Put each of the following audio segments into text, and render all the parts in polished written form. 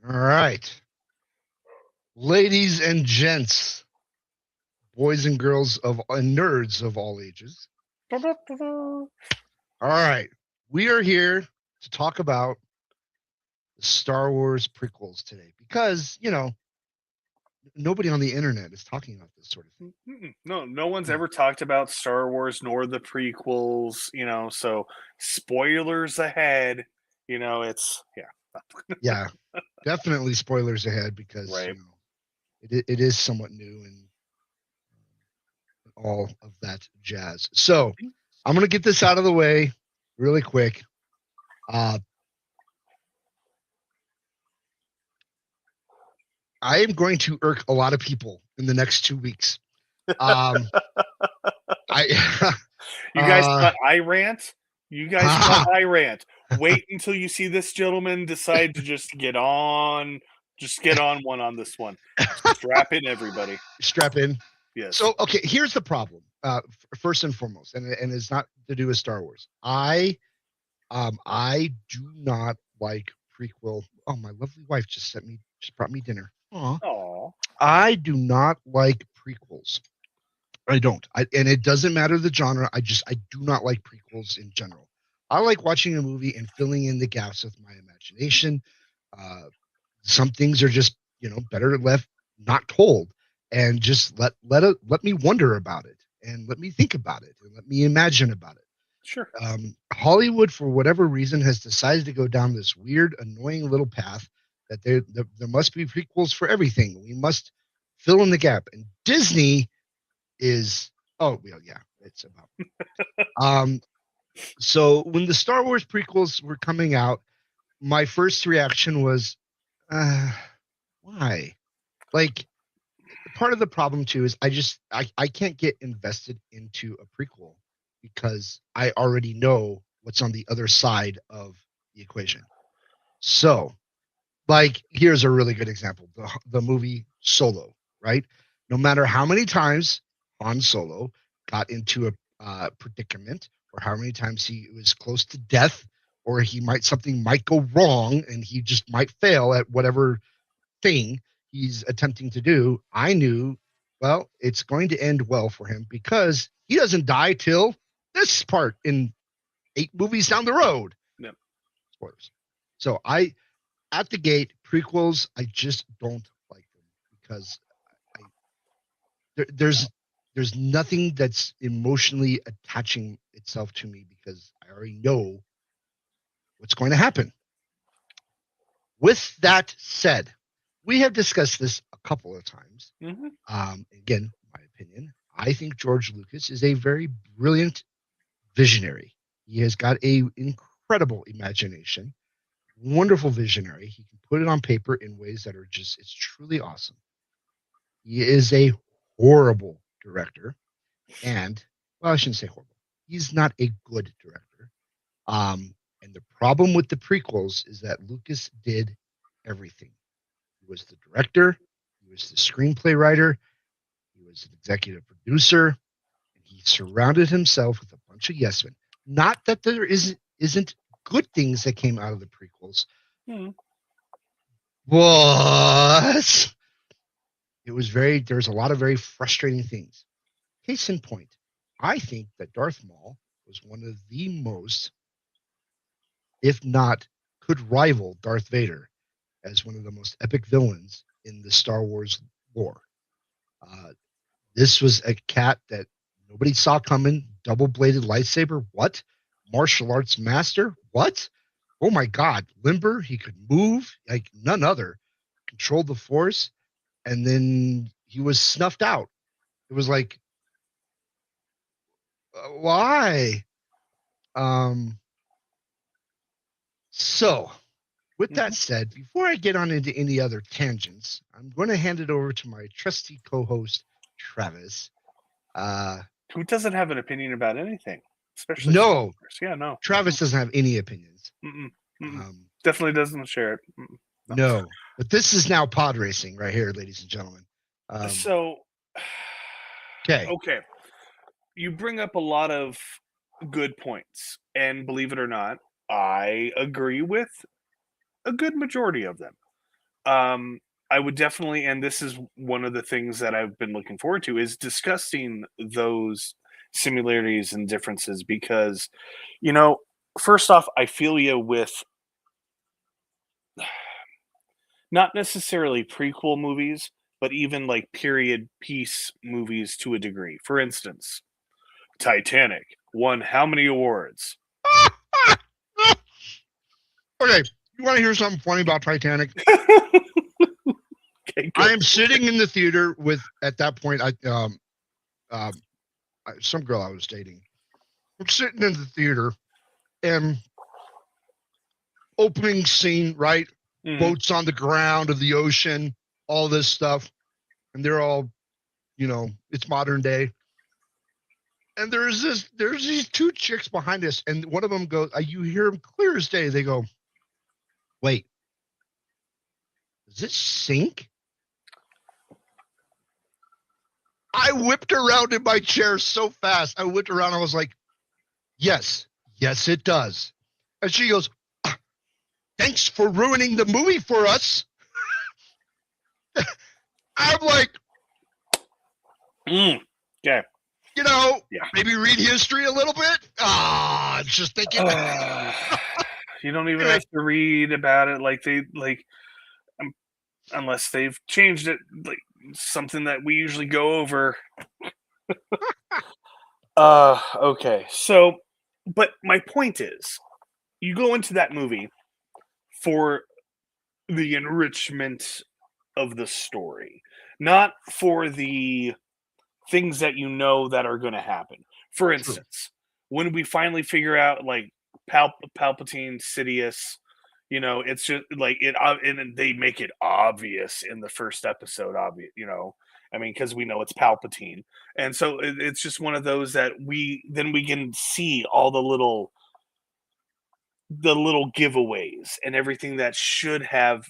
All right. Ladies and gents, boys and girls and nerds of all ages. All right. We are here to talk about the Star Wars prequels today because, nobody on the internet is talking about this sort of thing. No one's ever talked about Star Wars nor the prequels, so spoilers ahead. It's Yeah, definitely spoilers ahead because, right. it is somewhat new and all of that jazz. So I'm going to get this out of the way really quick. Uh, I am going to irk a lot of people in the next 2 weeks. Um, I You guys thought I rant? You guys thought uh, I rant. Wait until you see this gentleman decide to just get on one on this one. Strap in, everybody. strap in. Yes. So, okay, here's the problem. First and foremost, and it's not to do with Star Wars. I do not like prequel. Oh, my lovely wife just brought me dinner. Aw. Aw. I do not like prequels. I don't. And it doesn't matter the genre. I do not like prequels in general. I like watching a movie and filling in the gaps with my imagination. Uh, some things are just better left not told, and just let me wonder about it and let me think about it and let me imagine about it. Sure. Hollywood, for whatever reason, has decided to go down this weird, annoying little path that there must be prequels for everything. We must fill in the gap, and Disney is oh well, yeah, it's about. Um, so when the Star Wars prequels were coming out, my first reaction was, uh, why? Like, part of the problem too is I can't get invested into a prequel because I already know what's on the other side of the equation. So, like, here's a really good example: the movie Solo, right? No matter how many times Han Solo got into a predicament, or how many times he was close to death, or something might go wrong, and he just might fail at whatever thing he's attempting to do, I knew, well, it's going to end well for him because he doesn't die till this part in 8 movies down the road. No. Spoilers. So at the gate, prequels, I just don't like them because I there, there's nothing that's emotionally attaching itself to me because I already know what's going to happen. With that said, we have discussed this a couple of times. Mm-hmm. Again, my opinion, I think George Lucas is a very brilliant visionary. He has got a incredible imagination, wonderful visionary. He can put it on paper in ways that are it's truly awesome. He is a horrible director, and well, I shouldn't say horrible. He's not a good director. And the problem with the prequels is that Lucas did everything. He was the director, he was the screenplay writer, he was an executive producer, and he surrounded himself with a bunch of yes men. Not that there isn't good things that came out of the prequels, Mm-hmm. but there's a lot of very frustrating things. Case in point, I think that Darth Maul was one of the most, if not could rival Darth Vader as one of the most epic villains in the Star Wars lore. Uh, this was a cat that nobody saw coming. Double bladed lightsaber. What? Martial arts master. What? Oh my God. Limber. He could move like none other. Controlled the force. And then he was snuffed out. It was like, why? Um, so, with that said, before I get on into any other tangents, I'm going to hand it over to my trusty co host, Travis. Uh, Who doesn't have an opinion about anything, especially Star no, Wars? Yeah, no. Travis doesn't have any opinions. Mm-mm. Mm-mm. Um, Definitely doesn't share it. Mm-mm. No. no, but this is now pod racing right here, ladies and gentlemen. So, Okay. okay, you bring up a lot of good points, and believe it or not, I agree with a good majority of them. I would definitely, and this is one of the things that I've been looking forward to, is discussing those similarities and differences because, you know, first off, I feel you with not necessarily prequel movies, but even like period piece movies to a degree. For instance, Titanic won how many awards? Okay, you want to hear something funny about Titanic? Okay, I go. am sitting in the theater with, at that point, um, some girl I was dating. I'm sitting in the theater, and opening scene, right? Mhm. Boats on the ground of the ocean, all this stuff, and they're all, it's modern day. And there's these two chicks behind us, and one of them goes, you hear them clear as day. They go, "Wait, does it sink?" I whipped around in my chair so fast. I whipped around. I was like, "Yes, yes, it does." And she goes, "Thanks for ruining the movie for us." I'm like, Mm. Okay. Yeah. maybe read history a little bit. Just thinking. You don't even Anyway, have to read about it like they like um, unless they've changed it like something that we usually go over. Okay. So but my point is you go into that movie for the enrichment of the story, not for the things that you know that are going to happen. For true. instance, when we finally figure out like Palpatine, Sidious, it's just like and they make it obvious in the first episode. Obvious, I mean, because we know it's Palpatine, and so it's just one of those that we can see all the little giveaways and everything that should have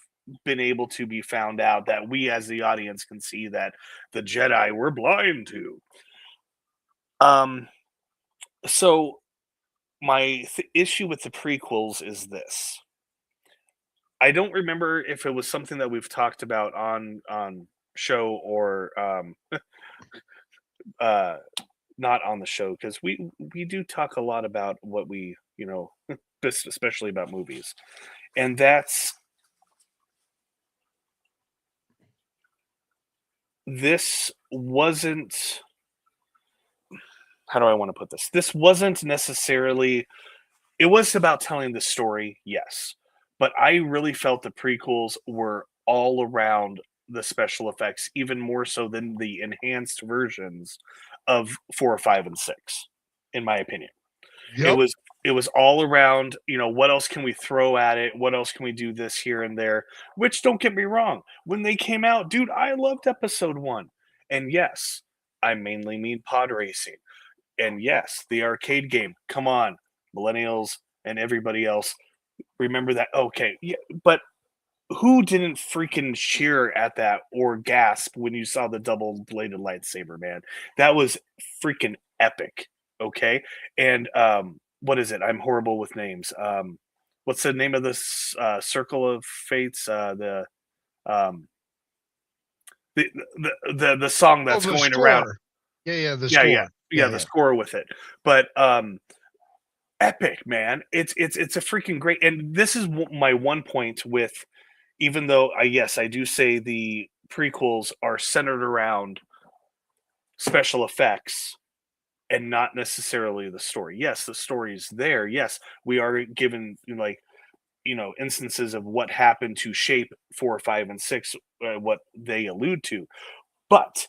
been able to be found out that we as the audience can see that the Jedi were blind to. Um, so my issue with the prequels is this. I don't remember if it was something that we've talked about on show or uh not on the show because we do talk a lot about what we especially about movies, and that's this wasn't how do I want to put this? This wasn't necessarily it was about telling the story, yes. But I really felt the prequels were all around the special effects, even more so than the enhanced versions of 4, 5, and 6, in my opinion. It Yep. was it was all around, what else can we throw at it? What else can we do this here and there? Which don't get me wrong, when they came out, dude, I loved episode 1. And yes, I mainly mean pod racing. And yes, the arcade game. Come on, millennials and everybody else. Remember that. Okay. Yeah, but who didn't freaking cheer at that or gasp when you saw the double bladed lightsaber, man? That was freaking epic. Okay. And what is it? I'm horrible with names. What's the name of this circle of fates? Um, the song Oh, that's the going around. score. Yeah, the Yeah, yeah, score. yeah. Yeah, The yeah. score with it, but epic, man. It's a freaking great. And this is my one point with, even though yes, I do say the prequels are centered around special effects and not necessarily the story. Yes, the story's there. Yes, we are given like instances of what happened to shape 4, 5, and 6, what they allude to. But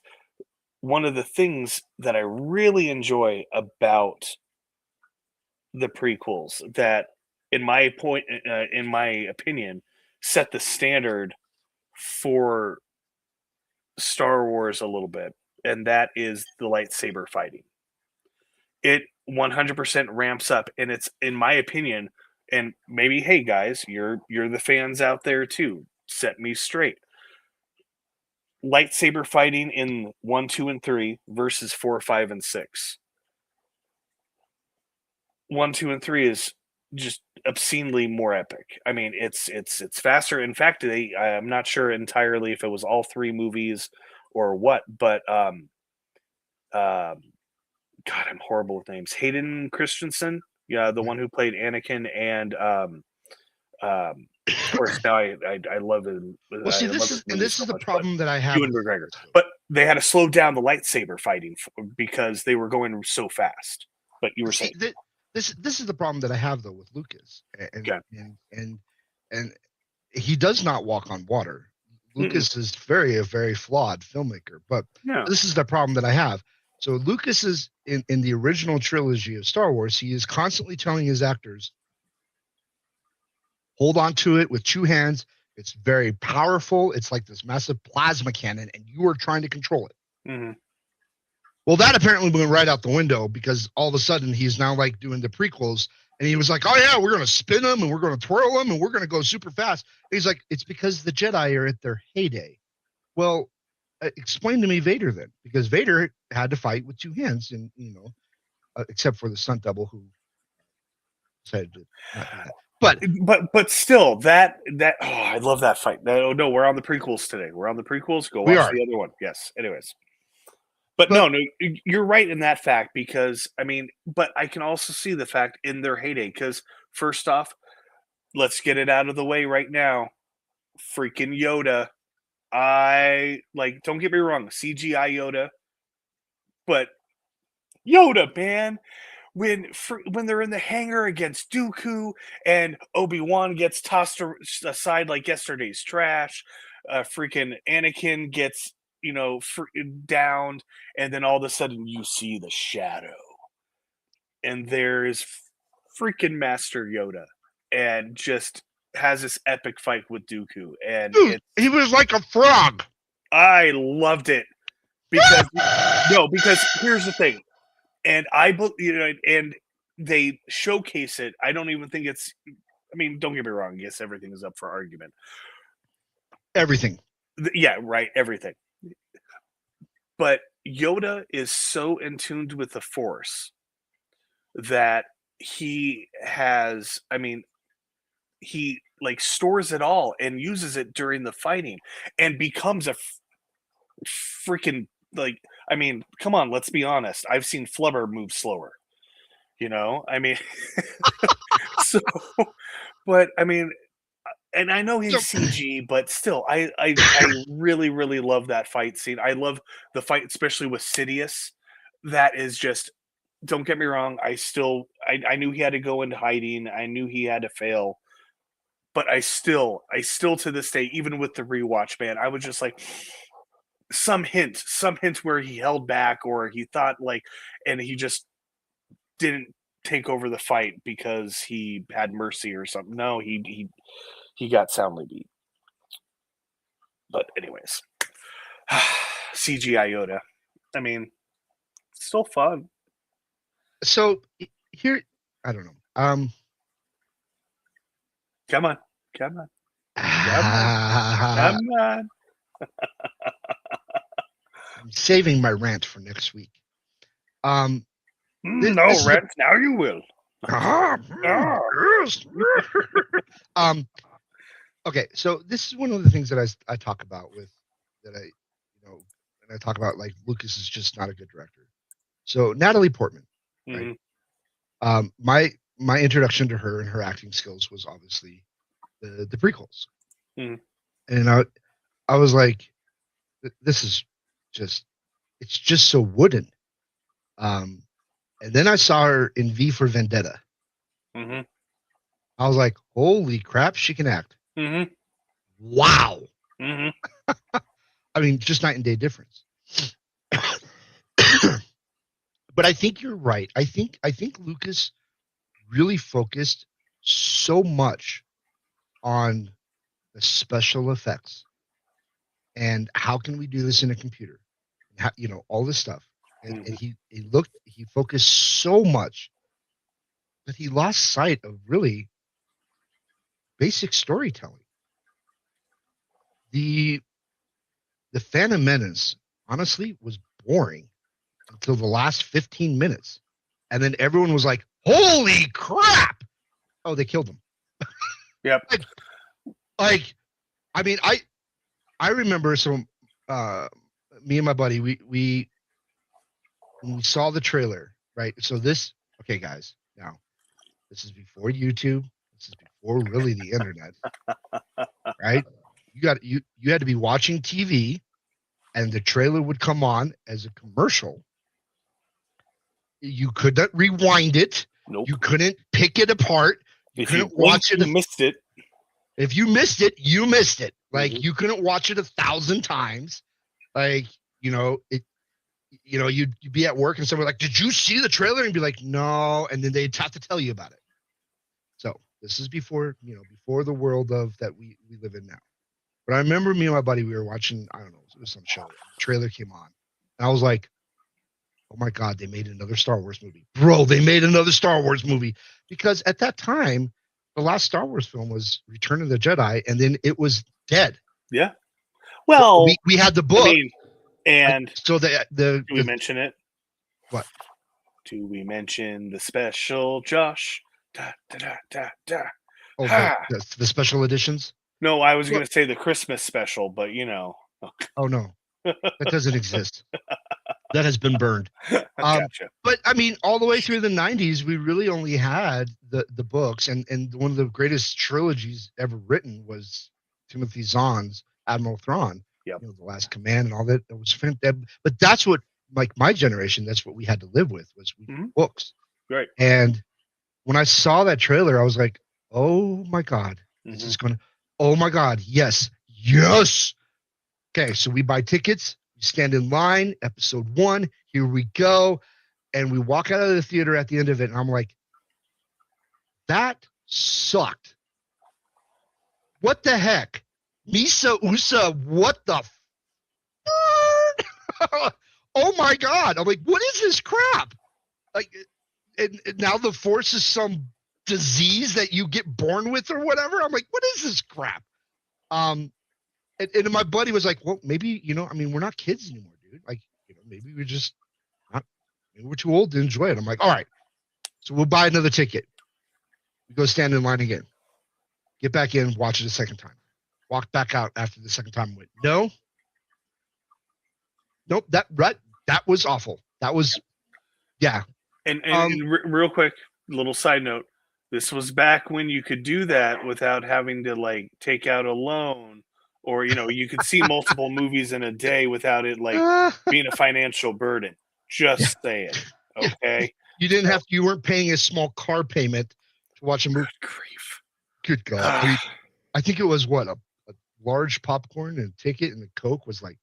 one of the things that I really enjoy about the prequels that in my opinion set the standard for Star Wars a little bit, and that is the lightsaber fighting. It 100% ramps up, and it's, in my opinion, and maybe, hey guys, you're the fans out there too, set me straight. Lightsaber fighting in 1, 2, and 3 versus 4, 5, and 6. 1, 2, and 3 is just obscenely more epic. I mean, it's faster. In fact, I'm not sure entirely if it was all three movies or what, but um, God, I'm horrible with names. Hayden Christensen, yeah, the one who played Anakin, and of course, now I love him. Well, see, I love his movies this so is the much, but problem that I have Ewan with McGregor. Lucas, though. But they had to slow down the lightsaber fighting because they were going so fast. But you were See, saying, this is the problem that I have though with Lucas, okay. and he does not walk on water. Mm-mm. Lucas is a very flawed filmmaker, but No. this is the problem that I have. So Lucas is in the original trilogy of Star Wars, he is constantly telling his actors, hold on to it with two hands. It's very powerful. It's like this massive plasma cannon, and you are trying to control it. Mm-hmm. Well, that apparently went right out the window because all of a sudden he's now like doing the prequels, and he was like, "Oh yeah, we're gonna spin them and we're gonna twirl them and we're gonna go super fast." And he's like, "It's because the Jedi are at their heyday." Well, explain to me Vader then, because Vader had to fight with two hands, and except for the stunt double who decided to not do that. But still, that oh, I love that fight. No, we're on the prequels today. We're on the prequels. Go We watch are, the other one. Yes. Anyways, but but no, you're right in that fact because I mean, but I can also see the fact in their heyday because first off, let's get it out of the way right now. Freaking Yoda. I like. Don't get me wrong, CGI Yoda, but Yoda, man. When they're in the hangar against Dooku and Obi-Wan gets tossed aside like yesterday's trash, freaking Anakin gets downed, and then all of a sudden you see the shadow, and there's freaking Master Yoda, and just has this epic fight with Dooku, and dude, he was like a frog. I loved it because here's the thing. And and they showcase it. I don't even think it's. I mean, don't get me wrong. Yes, everything is up for argument. Everything. Yeah, right. Everything. But Yoda is so in tuned with the Force that he has. I mean, he like stores it all and uses it during the fighting, and becomes a freaking like. I mean, come on. Let's be honest. I've seen Flubber move slower. I mean, so, but I mean, and I know he's CG, but still, I really, really love that fight scene. I love the fight, especially with Sidious. That is just, don't get me wrong. I knew he had to go into hiding. I knew he had to fail, but I still to this day, even with the rewatch, man, I was just like, some hint where he held back or he thought like, and he just didn't take over the fight because he had mercy or something. No, he got soundly beat. But anyways, CGI Yoda. I mean, still fun. So here, I don't know. Come on. I'm saving my rant for next week. No, Rent. Now you will. Okay, so this is one of the things that I talk about and I talk about like Lucas is just not a good director. So Natalie Portman, right? My introduction to her and her acting skills was obviously the prequels, and I was like, this is it's just so wooden. And then I saw her in V for Vendetta. Mm-hmm. I was like, holy crap, she can act. Mm-hmm. Wow. Mm-hmm. I mean, just night and day difference. But I think you're right. I think Lucas really focused so much on the special effects and how can we do this in a computer, how, all this stuff. And he focused so much that he lost sight of really basic storytelling. The Phantom Menace, honestly, was boring until the last 15 minutes. And then everyone was like, holy crap! oh, they killed him. Yep. Like, like, I mean, I remember. So, uh, me and my buddy, we when we saw the trailer, right? So this, okay, guys, now this is before YouTube. This is before really the internet, right? You had to be watching TV, and the trailer would come on as a commercial. You couldn't rewind it. Nope. You couldn't pick it apart. You If you couldn't blinked, watch it. you missed it. If you missed it, you missed it. Like Mhm. you couldn't watch it 1,000 times. Like, you'd be at work and someone like, did you see the trailer? And be like, no. And then they'd have to tell you about it. So this is before the world of that we live in now. But I remember me and my buddy, we were watching, I don't know, it was some show. The trailer came on. And I was like, oh my God, they made another Star Wars movie. Bro, they made another Star Wars movie. Because at that time, the last Star Wars film was Return of the Jedi, and then it was dead. Yeah. Well, we had the I book. mean, and so do we mention it? What? Do we mention the special Josh? Da, da, da, da, da. Oh, the special editions? No, I was going to say the Christmas special, but Oh, no. That doesn't exist. That has been burned. Gotcha. But I mean, all the way through the 90s, we really only had the books, and one of the greatest trilogies ever written was Timothy Zahn's Admiral Thrawn. Yep. The Last Command and all that. That was fantastic. But that's what, like my generation, that's what we had to live with was books. Right. And when I saw that trailer, I was like, oh my God, this is going to, oh my God, yes. Okay, so we buy tickets. We stand in line, episode 1. Here we go. And we walk out of the theater at the end of it. And I'm like, that sucked. What the heck? Misa Usa, what the oh my God. I'm like, what is this crap? Like, and now the Force is some disease that you get born with or whatever. I'm like, what is this crap? And my buddy was like, well, maybe, we're not kids anymore, dude. Like, maybe we're just not, maybe we're too old to enjoy it. I'm like, all right, so we'll buy another ticket. We go stand in line again. Get back in, watch it a second time. Walk back out after the second time. Went, no. Nope, that was awful. That was, yeah. And real quick, little side note. This was back when you could do that without having to like take out a loan, or you could see multiple movies in a day without it like being a financial burden. Just saying, okay? You weren't paying a small car payment to watch a movie. Good grief. Good God. I think it was what, a large popcorn and a ticket and a Coke was like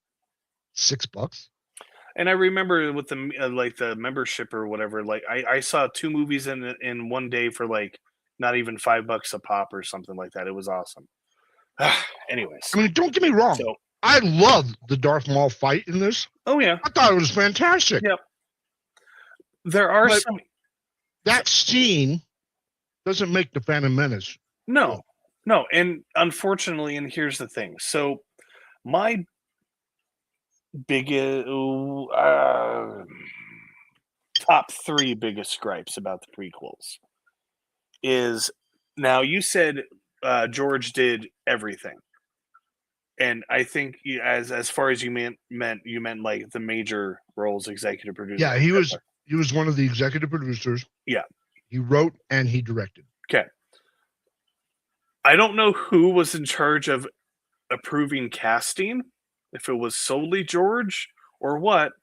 $6. And I remember with the like the membership or whatever, like I saw 2 movies in one day for like not even $5 a pop or something like that. It was awesome. Anyways, I mean, don't get me wrong. So, I love the Darth Maul fight in this. Oh yeah, I thought it was fantastic. Yep. There are some. That scene doesn't make the Phantom Menace. No, and unfortunately, and here's the thing. So my biggest top 3 biggest gripes about the prequels is, now you said George did everything, and I think as far as you meant like the major roles, executive producer. Yeah, he was one of the executive producers. Yeah, he wrote and he directed. Okay, I don't know who was in charge of approving casting, if it was solely George or what,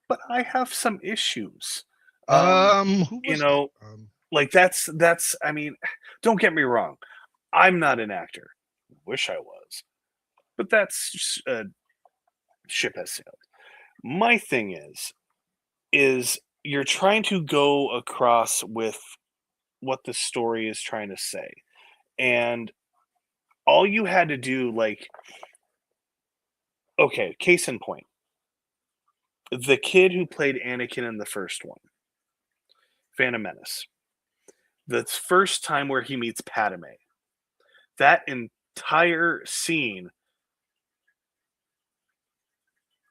but I have some issues. Like that's. I mean, don't get me wrong. I'm not an actor. Wish I was, but that's just, ship has sailed. My thing is you're trying to go across with what the story is trying to say, and all you had to do, like, okay, case in point, the kid who played Anakin in the first one, Phantom Menace, the first time where he meets Padme, that entire scene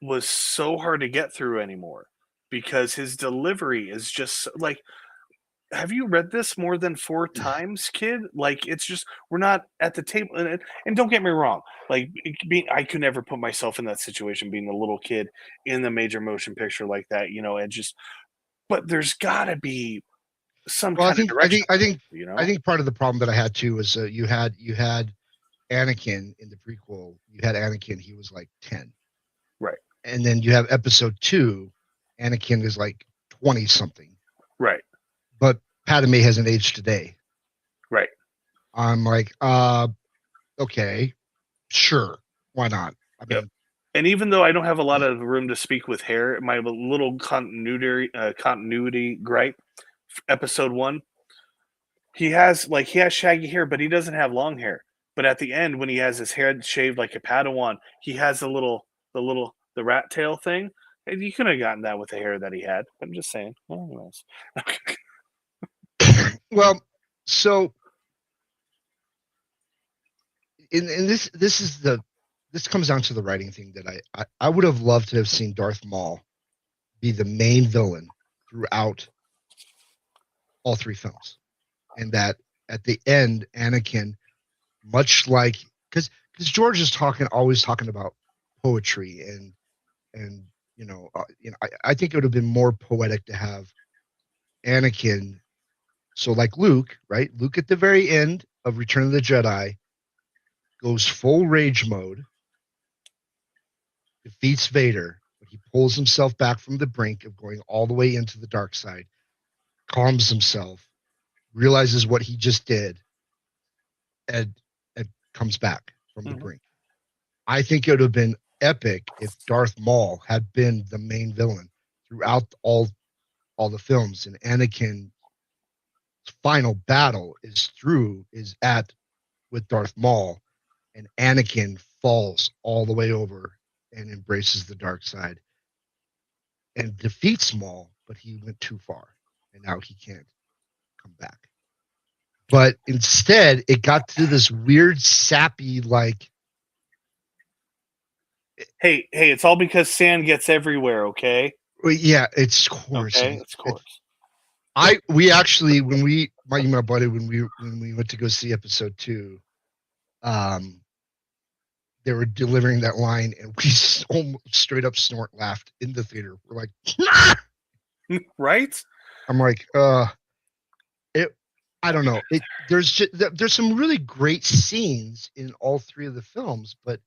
was so hard to get through anymore because his delivery is just like, have you read this more than 4 times, kid? Like, it's just we're not at the table, and don't get me wrong, like, being I could never put myself in that situation being a little kid in the major motion picture like that, and just but there's gotta be some Well, kind of direction, you I know? think part of the problem that I had too was you had Anakin in the prequel. You had Anakin; he was like 10, Right, and then you have Episode 2. Anakin is like 20 something, right, but Padme hasn't aged today. right. I'm like, okay, sure, why not? I Yep. mean, And even though I don't have a lot of room to speak with hair, my little continuity gripe, episode 1, he has shaggy hair, but he doesn't have long hair. But at the end, when he has his hair shaved like a Padawan, he has the rat tail thing. And you could have gotten that with the hair that he had. I'm just saying. Well, anyways. well, so in this comes down to the writing thing that I would have loved to have seen Darth Maul be the main villain throughout all three films, and that at the end, Anakin, much like because George is always talking about poetry and I think it would have been more poetic to have Anakin. So like Luke, right? Luke at the very end of Return of the Jedi goes full rage mode, defeats Vader, but he pulls himself back from the brink of going all the way into the dark side, calms himself, realizes what he just did, and, and comes back from the Mhm. brink. I think it would have been epic if Darth Maul had been the main villain throughout all the films, and Anakin's final battle is at with Darth Maul, and Anakin falls all the way over and embraces the dark side and defeats Maul, but he went too far, and now he can't come back. But instead, it got to this weird, sappy, like, Hey, it's all because sand gets everywhere, okay? well, yeah, it's course, Okay? and It's course. we actually when we my buddy when we went to go see Episode 2, um, they were delivering that line, and we straight up snort laughed in the theater. We're like, Right? I'm like, it. I don't know. There's some really great scenes in all three of the films, but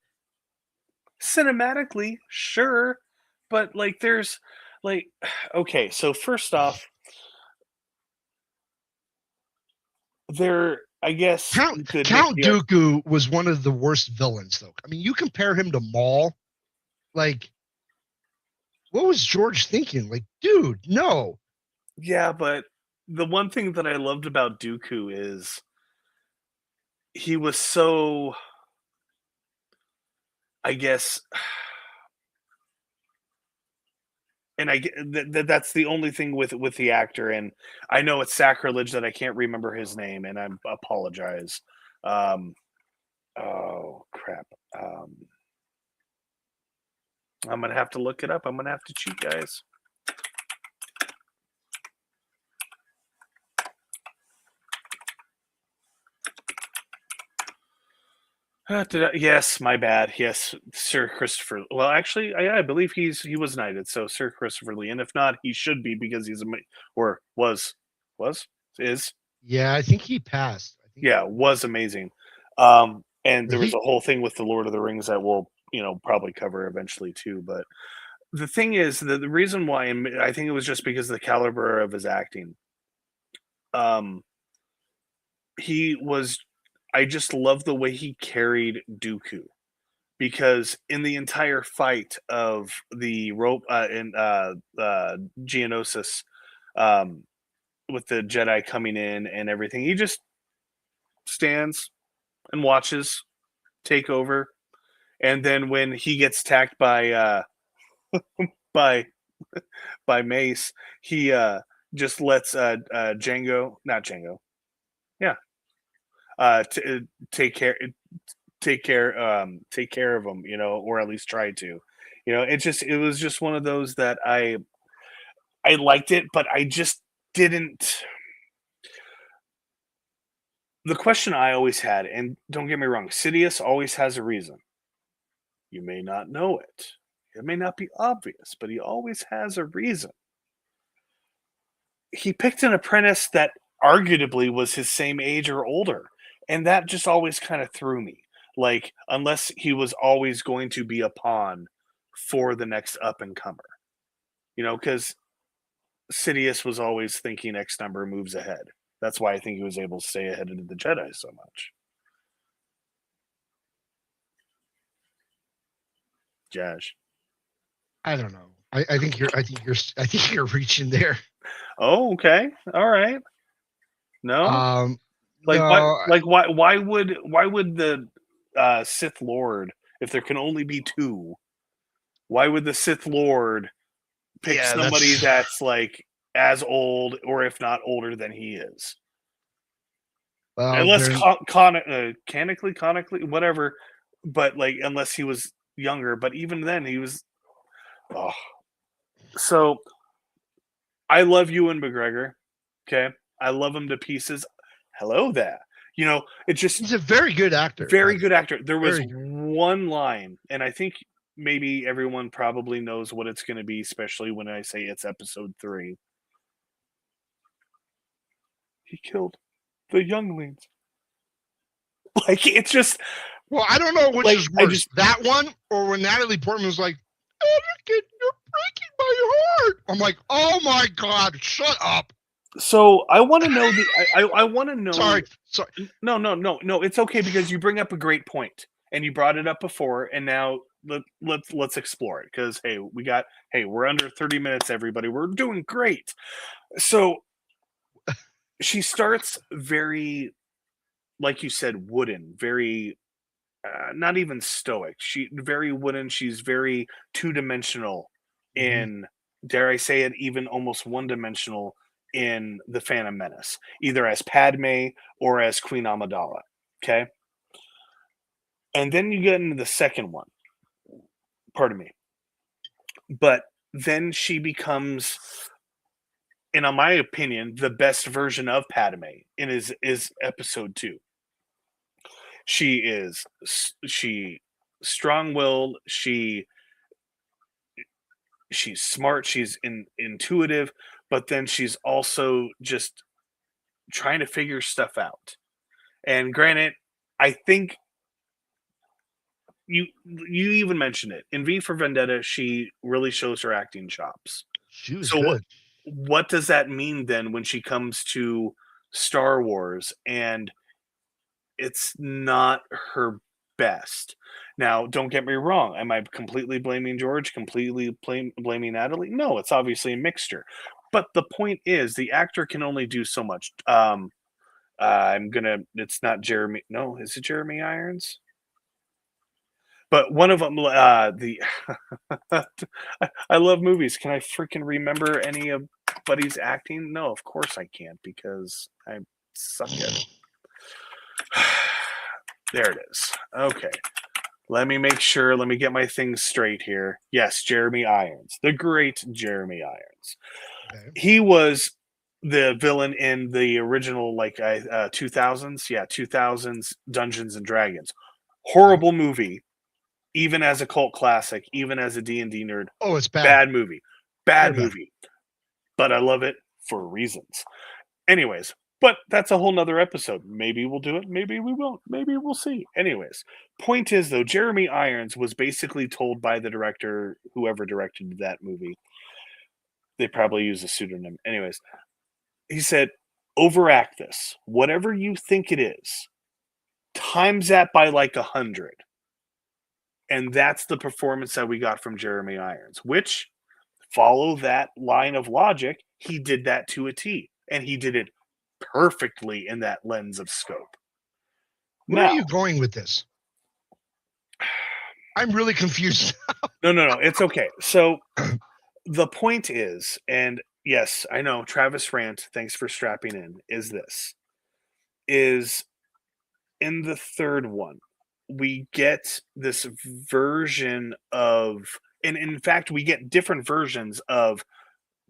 Cinematically, sure. But like there's like okay, so first off, there I guess you could make Count the ar- Dooku was one of the worst villains, though. I mean, you compare him to Maul, like, what was George thinking? Like, dude, no. yeah, but the one thing that I loved about Dooku is he was so I guess and that's the only thing with the actor, and I know it's sacrilege that I can't remember his name, and I apologize. Um, oh crap! I'm gonna have to look it up. I'm gonna have to cheat, guys. Yes, my bad. Yes, Sir Christopher. Well, actually, I believe he was knighted, so Sir Christopher Lee, and if not, he should be because he's or was is Yeah, I think he passed. I think yeah was amazing. And there was he a whole thing with the Lord of the Rings that we'll probably cover eventually too. But the thing is, the reason why I think it was just because of the caliber of his acting. Um, he was. I just love the way he carried Dooku because in the entire fight of the rope in Geonosis, um, with the Jedi coming in and everything, he just stands and watches take over. And then when he gets attacked by by Mace, he just lets Django, not Django, yeah, take care take care of him, or at least try to. It was just one of those that I liked it, but I just didn't. The question I always had, and don't get me wrong, Sidious always has a reason. You may not know it. It may not be obvious, but he always has a reason. He picked an apprentice that arguably was his same age or older, and that just always kind of threw me. Like, unless he was always going to be a pawn for the next up and comer, because Sidious was always thinking X number of moves ahead. That's why I think he was able to stay ahead of the Jedi so much. Jash. I don't know. I think you're reaching there. Oh, okay. All right. No? Like what No, like why would the Sith Lord, if there can only be two, why would the Sith Lord pick yeah, somebody that's that's like as old or if not older than he is? well, Unless they're canonically, whatever, but like unless he was younger, but even then he was oh. So I love Ewan McGregor. Okay. I love him to pieces. Hello there. It's just he's a very good actor, by very the good way. actor. There was Very good. one line, and I think maybe everyone probably knows what it's going to be, especially when I say it's episode 3. He killed the younglings. Like it's just Well, I don't know which like is I worse, just that one or when Natalie Portman was like, "Anakin, you're breaking my heart." I'm like, "Oh my god, shut up!" so I want to know I want to know. Sorry. No. It's okay because you bring up a great point, and you brought it up before, and now let's explore it because we're under 30 minutes, everybody. We're doing great. So she starts very, like you said, wooden, very not even stoic. She very wooden. She's very two-dimensional Mhm. in, dare I say it, even almost one-dimensional in the Phantom Menace, either as Padme or as Queen Amidala. Okay, and then you get into the second one. Pardon me, but then she becomes, in my opinion, the best version of Padme in is episode 2. She strong-willed, she's smart, she's intuitive, but then she's also just trying to figure stuff out. And granted, I think you even mentioned it in V for Vendetta. She really shows her acting chops. She was So what good. what does that mean then when she comes to Star Wars and it's not her best? Now, don't get me wrong. Am I completely blaming George? Completely blaming Natalie? No, it's obviously a mixture. But the point is, the actor can only do so much. I'm gonna. It's not Jeremy. No, is it Jeremy Irons? But one of them. The I love movies. Can I freaking remember any of Buddy's acting? No, of course I can't because I suck at it. There it is. Okay. Let me make sure. Let me get my things straight here. Yes, Jeremy Irons, the great Jeremy Irons. Okay. He was the villain in the original, like 2000s. Yeah, 2000s Dungeons and Dragons. Okay. Horrible movie, even as a cult classic, even as a D&D nerd. Oh, it's bad. Bad movie. Very Bad bad. movie. But I love it for reasons. Anyways, but that's a whole nother episode. Maybe we'll do it. Maybe we won't. Maybe we'll see. Anyways, point is though, Jeremy Irons was basically told by the director, whoever directed that movie, they probably use a pseudonym. Anyways, he said, overact this. Whatever you think it is, times that by like 100. And that's the performance that we got from Jeremy Irons, which follow that line of logic. He did that to a T, and he did it perfectly in that lens of scope. Where are Now, you going with this? I'm really confused. no, it's okay. So the point is, and yes, I know Travis Rant, thanks for strapping in, is in the third one, we get this version of, and in fact, we get different versions of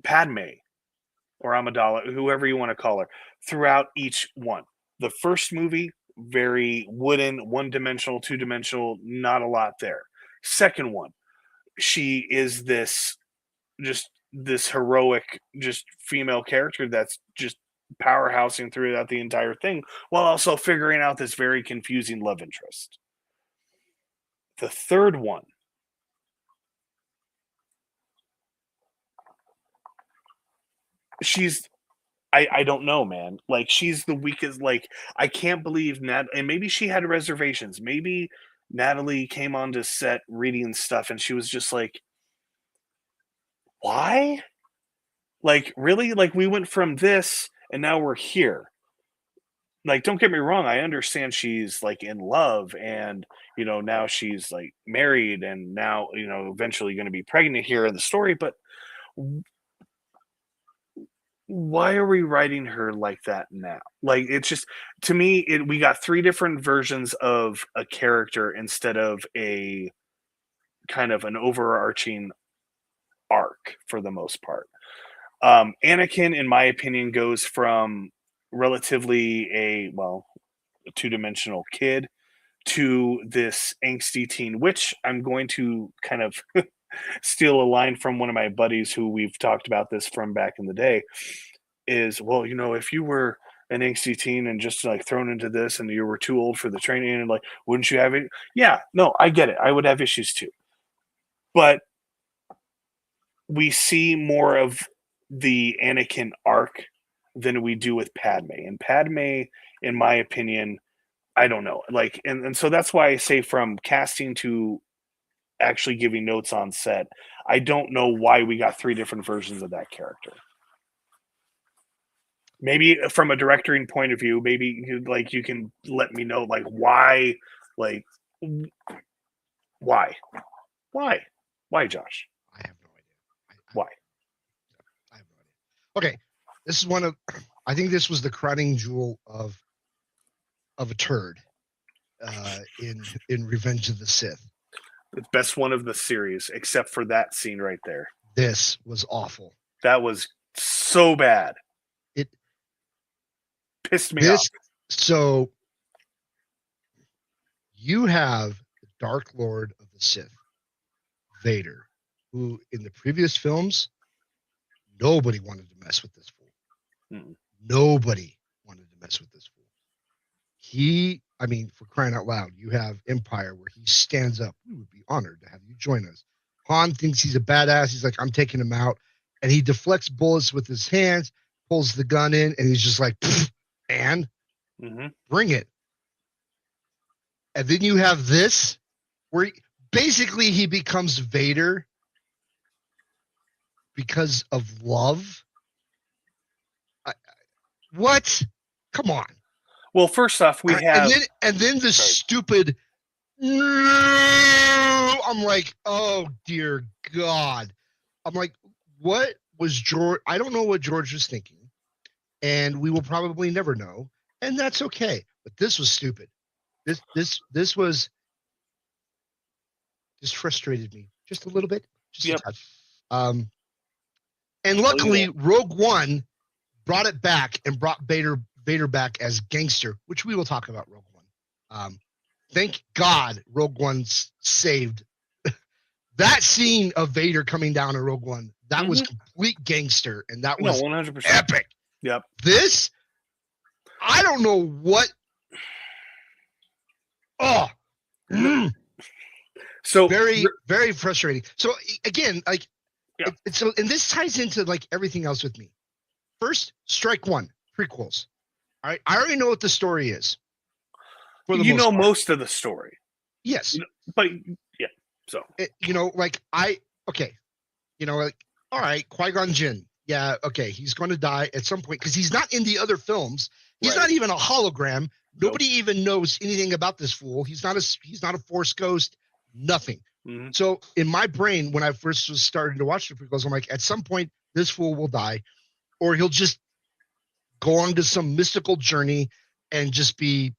Padme or Amidala, whoever you want to call her, throughout each one. The first movie, very wooden, one-dimensional, two-dimensional, not a lot there. Second one, she is this heroic, just female character that's just powerhousing throughout the entire thing, while also figuring out this very confusing love interest. The third one, she's I don't know, man. Like, she's the weakest. Like, I can't believe Nat. And maybe she had reservations. Maybe Natalie came onto set reading stuff, and she was just like, "Why? Like, really? Like, we went from this, and now we're here." Like, don't get me wrong. I understand she's like in love, and now she's like married, and now eventually going to be pregnant here in the story. But why are we writing her like that now? Like, it's just, to me, we got three different versions of a character instead of a kind of an overarching arc for the most part. Anakin, in my opinion, goes from relatively a two-dimensional kid to this angsty teen, which I'm going to kind of steal a line from one of my buddies who we've talked about this from back in the day. Is, well, if you were an angsty teen and just like thrown into this, and you were too old for the training, and like, wouldn't you have it? Yeah, no, I get it. I would have issues too. But we see more of the Anakin arc than we do with Padme. And Padme, in my opinion, I don't know. Like, and so that's why I say, from casting to actually giving notes on set, I don't know why we got three different versions of that character. Maybe from a directing point of view, maybe you can let me know, like, why, like, why, Josh? I have no idea. Why? I have no idea. Okay, this is one of. I think this was the crowning jewel of a turd in Revenge of the Sith. The best one of the series, except for that scene right there. This was awful. That was so bad. It pissed me off. So you have the Dark Lord of the Sith, Vader, who in the previous films, nobody wanted to mess with this fool. Nobody wanted to mess with this fool. I mean, for crying out loud, you have Empire, where he stands up. We would be honored to have you join us. Han thinks he's a badass. He's like, I'm taking him out. And he deflects bullets with his hands, pulls the gun in, and he's just like, and bring it. And then you have this, where basically he becomes Vader because of love. What? Come on. Well, first off, we have... And then the stupid... I'm like, oh, dear God. I'm like, what was George... I don't know what George was thinking. And we will probably never know. And that's okay. But this was stupid. This was... This frustrated me just a little bit. Just a touch. And luckily, Rogue One brought it back and brought Vader back as gangster, which we will talk about Rogue One. Thank God Rogue One saved that scene of Vader coming down in Rogue One. That was complete gangster, and that was 100% epic. Yep. This, I don't know what. Oh, so very, very frustrating. So again, like, so, and this ties into like everything else with me. First, strike one, prequels. All right, I already know what the story is. Most of the story. Yes. But yeah, so. Like all right, Qui-Gon Jinn. Yeah, okay, he's going to die at some point because he's not in the other films. He's not even a hologram. Nobody even knows anything about this fool. He's not a Force ghost, nothing. So in my brain, when I first was starting to watch the prequels, I'm like, at some point, this fool will die, or he'll just go on to some mystical journey and just be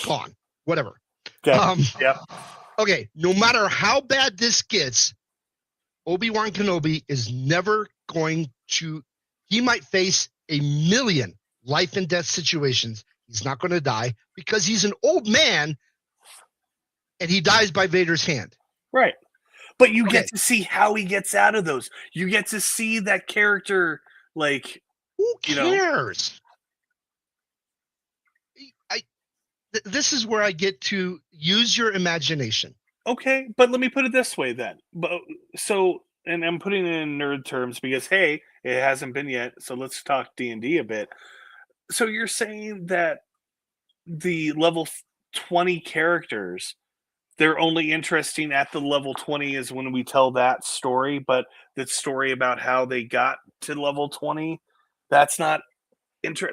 gone, whatever. Okay. Okay, no matter how bad this gets, Obi-Wan Kenobi is never going to... He might face a million life and death situations. He's not going to die because he's an old man and he dies by Vader's hand. Right. But you Okay. get to see how he gets out of those. You get to see that character, like, Who you know. cares? This is where I get to use your imagination. Okay, but let me put it this way then. And I'm putting it in nerd terms because hey, it hasn't been yet. So let's talk D&D a bit. So you're saying that the level 20 characters, they're only interesting at the level 20 is when we tell that story, but the story about how they got to level 20, that's not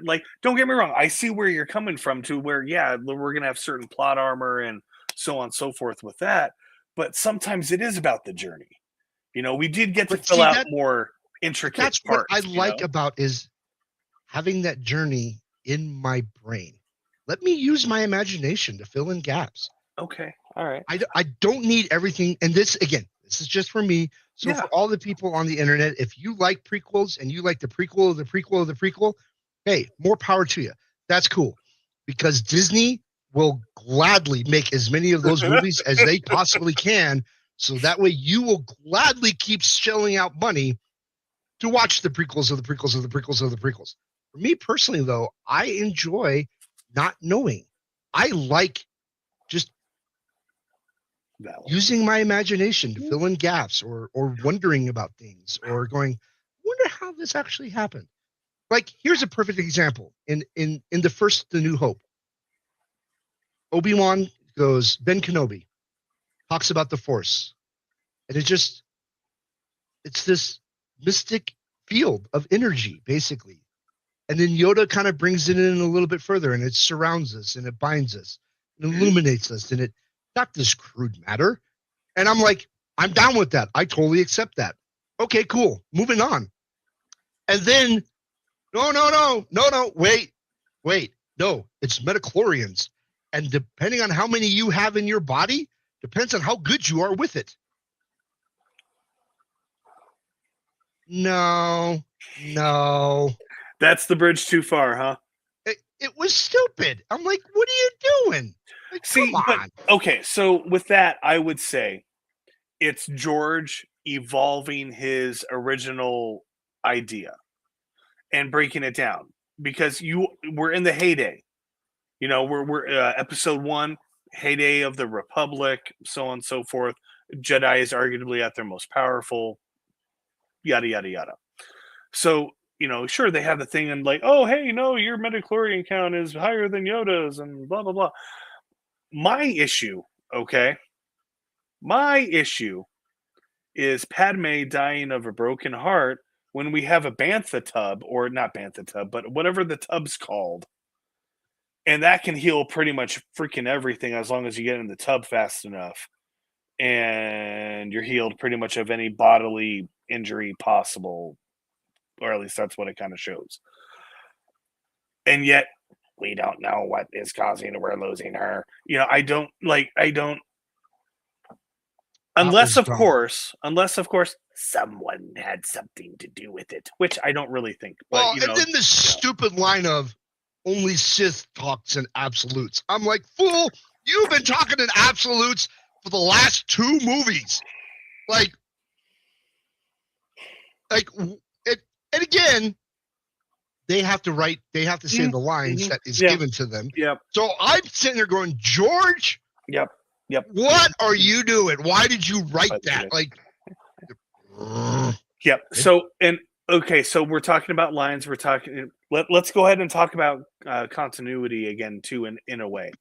like, don't get me wrong, I see where you're coming from to where, yeah, we're gonna have certain plot armor and so on and so forth with that, but sometimes it is about the journey. We did get to But fill see out that more intricate that's what I parts. like about is having that journey in my brain. Let me use my imagination to fill in gaps. Okay, all right, I don't need everything. And this, again, this is just for me. So yeah, for all the people on the internet, if you like prequels and you like the prequel of the prequel of the prequel, hey, more power to you. That's cool because Disney will gladly make as many of those movies as they possibly can. So that way you will gladly keep shelling out money to watch the prequels of the prequels of the prequels of the prequels. For me personally, though, I enjoy not knowing. I like just using my imagination to fill in gaps or wondering about things or going, wonder how this actually happened. Like, here's a perfect example. In the first The New Hope, Obi-Wan goes, Ben Kenobi talks about the Force. And it's this mystic field of energy, basically. And then Yoda kind of brings it in a little bit further and it surrounds us and it binds us and illuminates us and it not this crude matter. And I'm like, I'm down with that. I totally accept that. Okay, cool. Moving on. And then, no, wait. No, it's metachlorians. And depending on how many you have in your body, depends on how good you are with it. No. That's the bridge too far, huh? It was stupid. I'm like, what are you doing? Like, See, come but on. okay, so with that, I would say it's George evolving his original idea and breaking it down because we're in the heyday. We're episode 1, heyday of the Republic, so on and so forth. Jedi is arguably at their most powerful, yada yada yada. So sure they have the thing and like, oh hey, no, your midichlorian count is higher than Yoda's and blah blah blah. My issue, okay, my issue is Padme dying of a broken heart when we have a bantha tub, or not bantha tub, but whatever the tub's called, and that can heal pretty much freaking everything as long as you get in the tub fast enough, and you're healed pretty much of any bodily injury possible, or at least that's what it kind of shows. And yet we don't know what is causing her. We're losing her. I don't unless of course someone had something to do with it, which I don't really think. But Well, and then the stupid line of only Sith talks in absolutes. I'm like, fool, you've been talking in absolutes for the last 2 movies. Like it, and again, they have to say the lines that is given to them. Yep. So I'm sitting there going, George, Yep. What are you doing? Why did you write that? Like, yep. So so we're talking about lines. We're talking. Let's go ahead and talk about continuity again, too, in a way.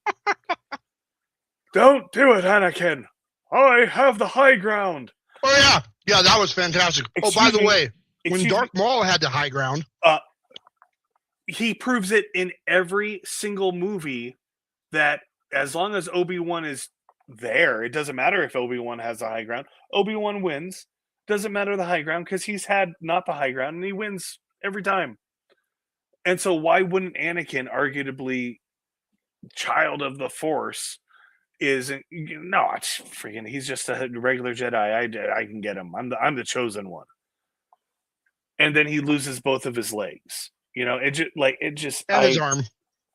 Don't do it, Anakin. I have the high ground. Oh yeah, that was fantastic. By the way, when Darth Maul had the high ground, he proves it in every single movie that as long as Obi-Wan is there, it doesn't matter if Obi-Wan has the high ground. Obi-Wan wins. Doesn't matter the high ground because he's had not the high ground and he wins every time. And so why wouldn't Anakin, arguably child of the Force, it's freaking, he's just a regular Jedi. I can get him. I'm the chosen one. And then he loses both of his legs. His arm.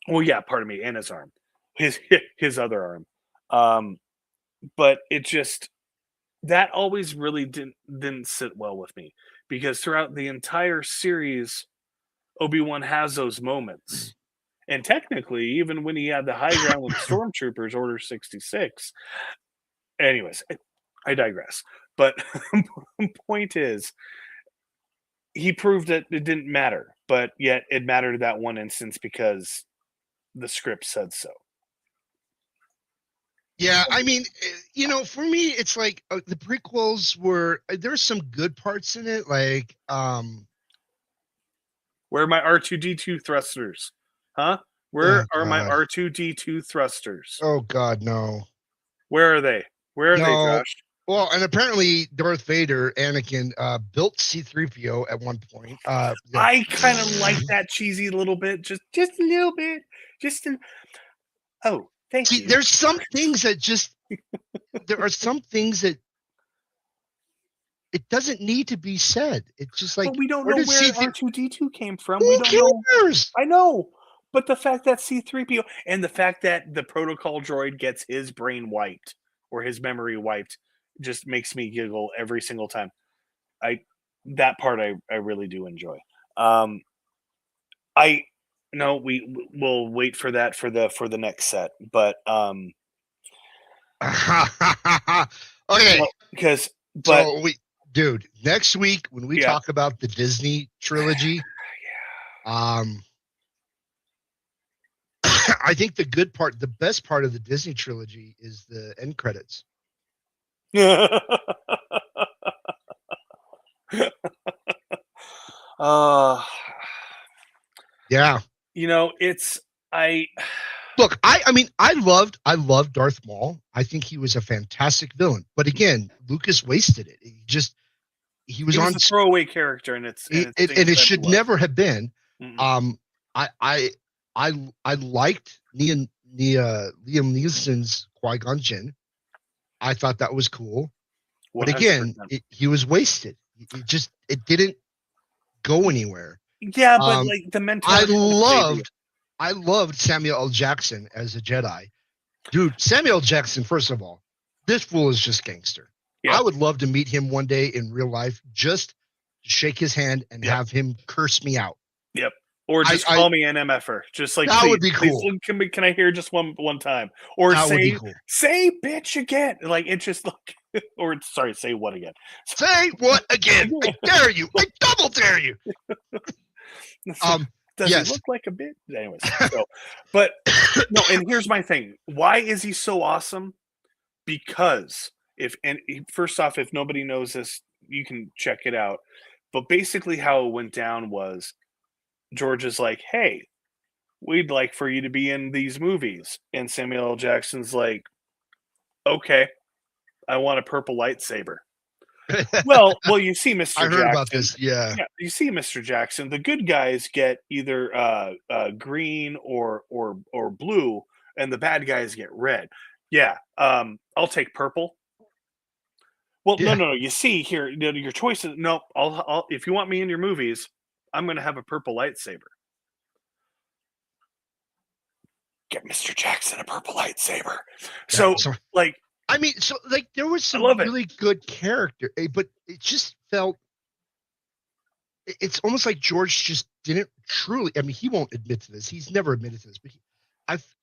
Well, yeah, pardon me, and his arm, his his other arm. But it just that always really didn't sit well with me because throughout the entire series, Obi-Wan has those moments. And technically, even when he had the high ground with stormtroopers, Order 66. Anyways, I digress. But point is, he proved that it didn't matter, but yet it mattered that one instance because the script said so. Yeah, I mean, for me, it's like the prequels were there's some good parts in it, like Where are my R2D2 thrusters? Huh? Where oh are my god, R2D2 thrusters? oh god, no, Where are they? Where are they, no. Josh? Well, and apparently Darth Vader, Anakin, built C-3PO at one point. I kind of like that cheesy little bit, just a little bit, just an. Oh, thank See, you. there's some things that just there are some things that it doesn't need to be said. It's just But like we don't where know did where C-3? R2D2 came from. We Who don't know. cares? I know. But the fact that C3PO and the fact that the protocol droid gets his brain wiped or his memory wiped just makes me giggle every single time. I that part I really do enjoy. I no, we'll wait for that for the next set. But Okay, because but so dude, next week when we yeah. talk about the Disney trilogy, um, I think the best part of the Disney trilogy is the end credits. uh Yeah. it's I Look, I mean, I loved Darth Maul. I think he was a fantastic villain. But again, Lucas wasted it. He was he was on a throwaway character and it's things and it that should love. never have been. Mm-mm. Um, I liked Liam Neeson's Qui-Gon Jinn. I thought that was cool. But again, 100%. he was wasted. It didn't go anywhere. Yeah, but Um, like the mentor I had to save you. loved Samuel L. Jackson as a Jedi. Dude, Samuel L. Jackson, first of all, this fool is just gangster. I Yep. would love to meet him one day in real life, just shake his hand and Yep. have him curse me out. Yep. Or just I call me an MFer. Just like that would please, be please cool. can I hear just one time? Or That would be cool. say bitch again. Like it just like or sorry, say what again? Say what again? I dare you. I double dare you. Does Yes. he look like a bitch? Anyways, so but no, and here's my thing. Why is he so awesome? Because first off, if nobody knows this, you can check it out. But basically how it went down was George is like, hey, we'd like for you to be in these movies. And Samuel L. Jackson's like, okay, I want a purple lightsaber. Well, you see, Mr. I heard Jackson. about this. Yeah. You see, Mr. Jackson. The good guys get either green or blue, and the bad guys get red. Yeah, I'll take purple. Well, Yeah. no. You see here, your choices. No, I'll if you want me in your movies, I'm going to have a purple lightsaber. Get Mr. Jackson a purple lightsaber. So, like, I mean, so like there was some really good character, but it just felt. It's almost like George just didn't truly. I mean, he won't admit to this. He's never admitted to this, but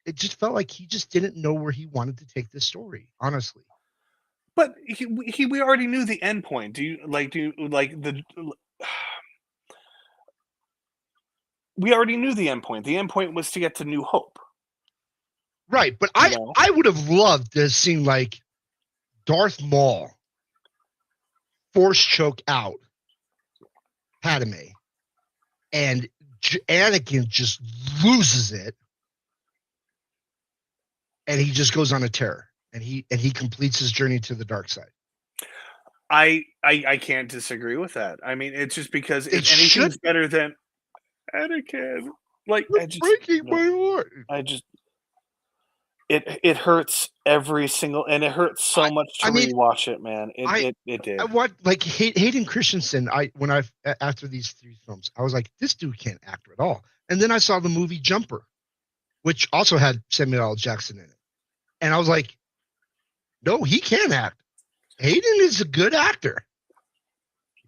it just felt like he just didn't know where he wanted to take this story. Honestly. But we already knew the end point. Do you like the? We already knew the end point. The end point was to get to New Hope. Right, but I would have loved to have seen like Darth Maul force choke out Padme, and Anakin just loses it, and he just goes on a tear, and he completes his journey to the dark side. I can't disagree with that. I mean, it's just because if anything's better than Anakin, like breaking my heart. It hurts every single, and it hurts so much to rewatch it, man. It did. I want like Hayden Christensen. After these 3 films, I was like, this dude can't act at all. And then I saw the movie Jumper which also had Samuel L. Jackson in it. And I was like, no, he can act. Hayden is a good actor.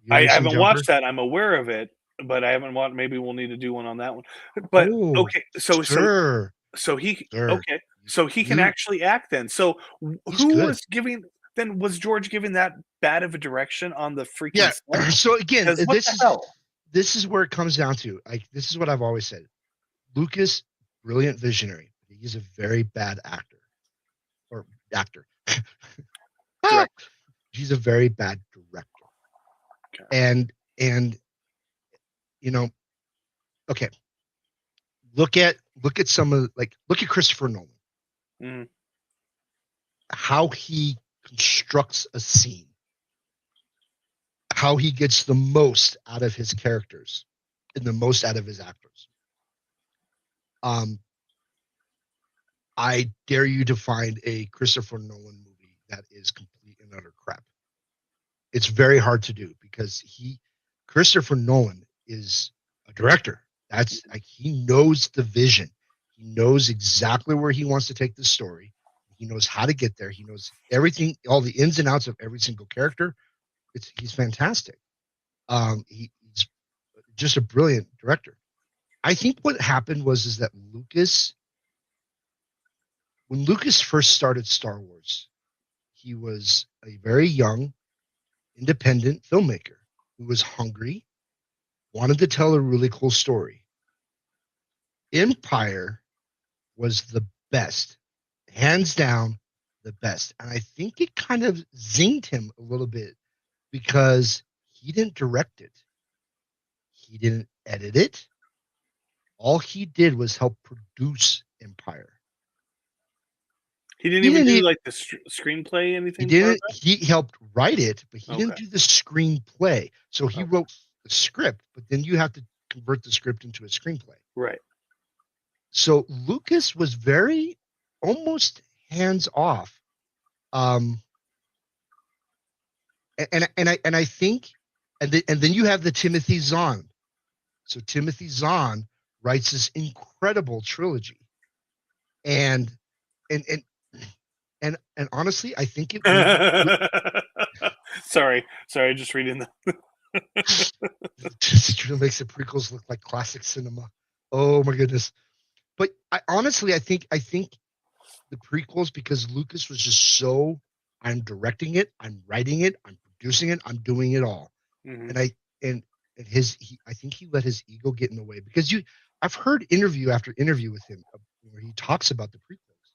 You I ever seen haven't Jumper? watched that. I'm aware of it, but I haven't watched. Maybe we'll need to do one on that one. But Oh, okay, sir, so he sir. okay, so he can You, actually act then. So he's who good. was giving then? Was George giving that bad of a direction on the freaking Yeah. set? So again, Because what the hell? this is where it comes down to. Like this is what I've always said. Lucas, brilliant visionary. He's a very bad actor or actor. Ah, Direct. he's a very bad director. Okay. And you know, okay, look at some of like look at Christopher Nolan, Mm-hmm. how he constructs a scene, how he gets the most out of his characters and the most out of his actors. Um, I dare you to find a Christopher Nolan movie that is complete and utter crap. It's very hard to do because Christopher Nolan is a director. That's like he knows the vision. He knows exactly where he wants to take the story. He knows how to get there. He knows everything, all the ins and outs of every single character. He's fantastic. He's just a brilliant director. I think what happened was is that when Lucas first started Star Wars, he was a very young, independent filmmaker who was hungry, wanted to tell a really cool story. Empire was the best, hands down, the best. And I think it kind of zinged him a little bit because he didn't direct it, he didn't edit it. All he did was help produce Empire. He didn't He even didn't. do like the screenplay, He anything part of didn't. He helped write it, but he that. Okay. didn't do the screenplay. So he Okay. wrote the script, but then you have to convert the script into a screenplay. Right. So Lucas was very almost hands off. Um, and I think, and then you have the Timothy Zahn. So Timothy Zahn writes this incredible trilogy, and and and and honestly, I think it maybe sorry, just reading the. just makes the prequels look like classic cinema. Oh my goodness! But I think the prequels because Lucas was just so I'm directing it, I'm writing it, I'm producing it, I'm doing it all, Mm-hmm. and and I think he let his ego get in the way because I've heard interview after interview with him where he talks about the prequels,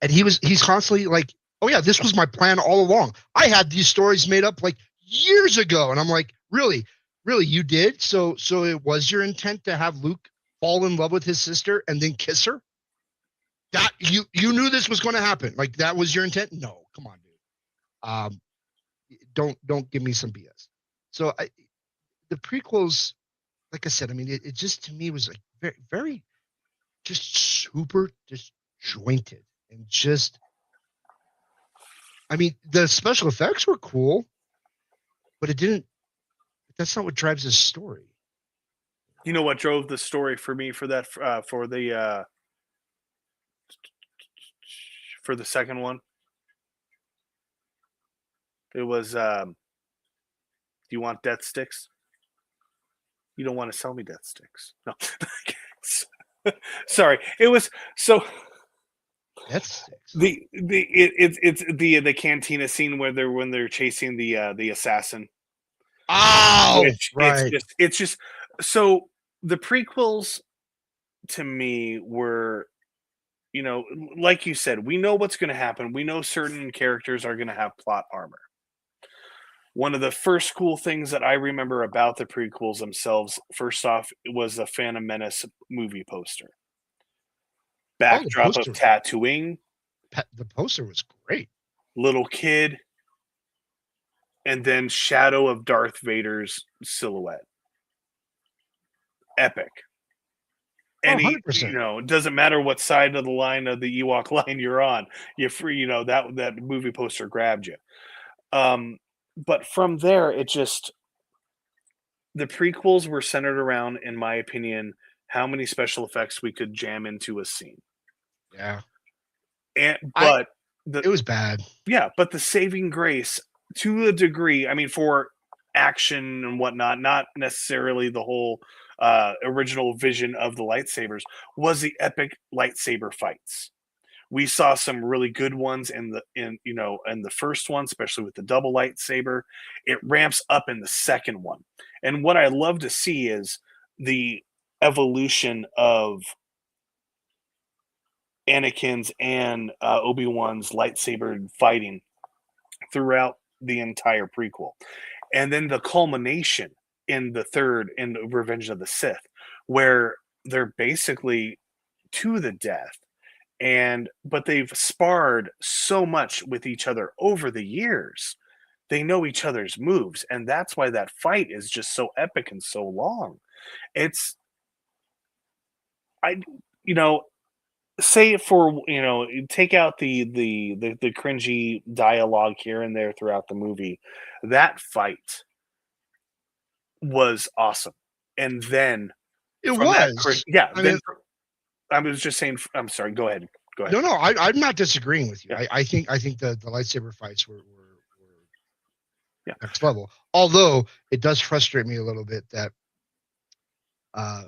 and he's constantly like, oh yeah, this was my plan all along. I had these stories made up like years ago, and I'm like, really, you did? So it was your intent to have Luke fall in love with his sister and then kiss her? That you knew this was going to happen? Like that was your intent? No, come on, dude. Um, don't give me some BS. So the prequels, like I said, I mean, it just to me was like very just super disjointed and just I mean, the special effects were cool, but it didn't. That's not what drives the story. You know what drove the story for me for that for the second one? It was do you want death sticks? You don't want to sell me death sticks. No. Sorry. It was so That's six. it's the cantina scene where they're when they're chasing the assassin. Oh, Which right. it's just so the prequels to me were, you know, like you said, we know what's going to happen. We know certain characters are going to have plot armor. One of the first cool things that I remember about the prequels themselves, first off, was the Phantom Menace movie poster. Oh, the Backdrop of poster. Tatooine, The poster was great. little kid, and then shadow of Darth Vader's silhouette. Epic. Oh, Any, 100%. it doesn't matter what side of the line of the Ewok line you're on, you're free. That movie poster grabbed you. But from there, it just the prequels were centered around, in my opinion, how many special effects we could jam into a scene. Yeah. And I but the It was bad. yeah, but the saving grace to a degree, I mean, for action and whatnot, not necessarily the whole original vision of the lightsabers, was the epic lightsaber fights. We saw some really good ones in the first one, especially with the double lightsaber. It ramps up in the second one. And what I love to see is the evolution of Anakin's and Obi-Wan's lightsaber fighting throughout the entire prequel. And then the culmination in the third in Revenge of the Sith, where they're basically to the death. And but they've sparred so much with each other over the years. They know each other's moves, and that's why that fight is just so epic and so long. It's I you know, say it for take out the cringy dialogue here and there throughout the movie. That fight was awesome. And then It from that was. yeah, I then mean, I was just saying I'm sorry, go ahead. Go ahead. no, I'm not disagreeing with you. Yeah. I think the lightsaber fights were Yeah. next level. Although it does frustrate me a little bit that uh,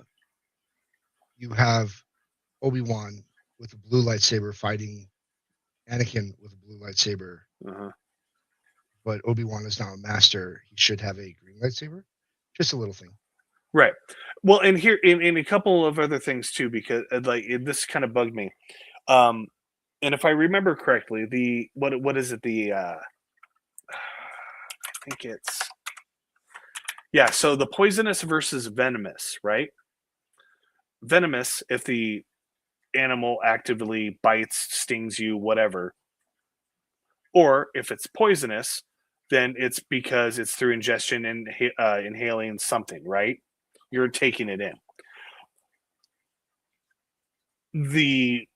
you have Obi-Wan with a blue lightsaber fighting Anakin with a blue lightsaber, Uh-huh. but Obi-Wan is now a master. He should have a green lightsaber. Just a little thing. Right. Well, and here in a couple of other things too, because this kind of bugged me. Um, and if I remember correctly, the what is it? I think it's yeah. So the poisonous versus venomous, right? Venomous, if the animal actively bites, stings you, whatever, or if it's poisonous, then it's because it's through ingestion and inhaling something, right? You're taking it in. The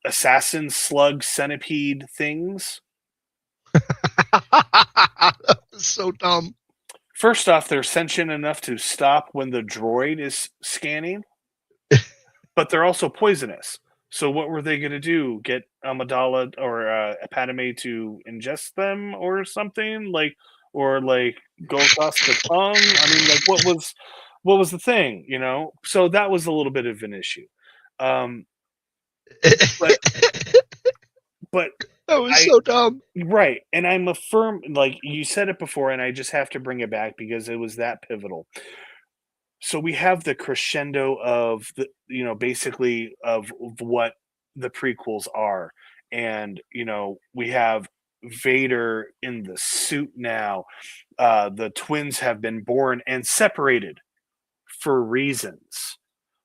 assassin slug centipede things. That was so dumb. First off, they're sentient enough to stop when the droid is scanning, but they're also poisonous. So what were they going to do? Get Amidala or Padme to ingest them or something or go across the tongue? I mean, what was the thing? So that was a little bit of an issue. But but That was I so dumb. right, and I'm a firm like you said it before, and I just have to bring it back because it was that pivotal. So we have the crescendo of basically of what the prequels are, and we have Vader in the suit now. The twins have been born and separated for reasons.